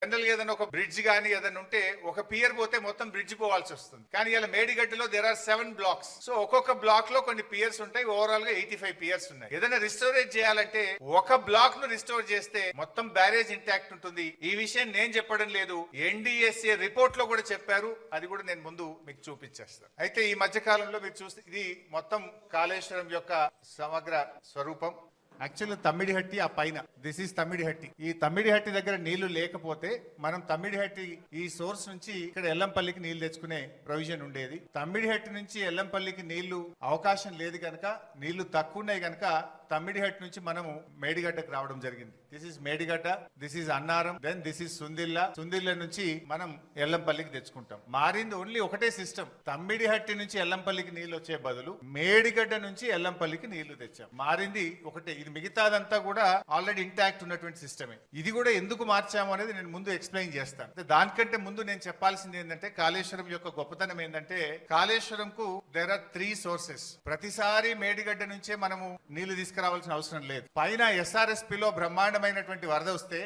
General గా ఏదైనా ఒక బ్రిడ్జ్ గానీ ఏదైనా ఉంటే ఒక పియర్ పోతే మొత్తం బ్రిడ్జ్ పోవాల్సి వస్తుంది. కానీ ఇలా మేడిగడ్డలో దేర్ ఆర్ 7 బ్లాక్స్. సో ఒక్కొక్క బ్లాక్ లో కొన్ని పియర్స్ ఉంటాయి. ఓవరాల్ గా 85 పియర్స్ ఉన్నాయి. ఏదైనా రిస్టోరేజ్ చేయాలంటే ఒక బ్లాక్ ను రిస్టోర్ చేస్తే మొత్తం బ్యారేజ్ ఇంటాక్ట్ ఉంటుంది. ఈ విషయం నేను చెప్పడం లేదు, NDSA రిపోర్ట్ లో కూడా చెప్పారు. అది కూడా నేను ముందు మీకు చూపించేస్తాను. అయితే ఈ మధ్య కాలంలో మీరు చూస్తే ఇది మొత్తం కాళేశ్వరం యొక్క సమగ్ర స్వరూపం. యాక్చువల్లీ తమ్మిడిహట్టి ఆ పైన, దిస్ ఈస్ తమ్మిడిహట్టి. ఈ తమ్మిడిహట్టి దగ్గర నీళ్లు లేకపోతే మనం తమ్మిడిహట్టి ఈ సోర్స్ నుంచి ఇక్కడ ఎల్లంపల్లికి నీళ్లు తెచ్చుకునే ప్రొవిజన్ ఉండేది. తమ్మిడిహట్టి నుంచి ఎల్లంపల్లికి నీళ్లు అవకాశం లేదు కనుక, నీళ్లు తక్కువ ఉన్నాయి కనుక తమ్మిడిహట్టి నుంచి మనము మేడిగడ్డకు రావడం జరిగింది. This is Medigadda, this is Annaram, then this is Sundilla. Sundilla నుంచి మనం ఎల్లంపల్లికి తెచ్చుకుంటాం. మారింది ఓన్లీ ఒకటే సిస్టమ్. తమ్మిడిహట్టి నుంచి ఎల్లంపల్లికి నీళ్లు వచ్చే బదులు మేడిగడ్డ నుంచి ఎల్లంపల్లికి నీళ్లు తెచ్చాం. మారింది ఒకటే. ఇది మిగతాదంతా కూడా ఆల్రెడీ ఇంటాక్ట్ ఉన్నటువంటి సిస్టమే. ఇది కూడా ఎందుకు మార్చాము అనేది నేను ముందు ఎక్స్ప్లెయిన్ చేస్తాను. దానికంటే ముందు నేను చెప్పాల్సింది ఏంటంటే, కాళేశ్వరం యొక్క గొప్పతనం ఏంటంటే, కాళేశ్వరం కు దేర్ ఆర్ 3 సోర్సెస్. ప్రతిసారి మేడిగడ్డ నుంచే మనము నీళ్లు తీసుకురావాల్సిన అవసరం లేదు. పైన SRSP లో బ్రహ్మాండమైనటువంటి వరద వస్తే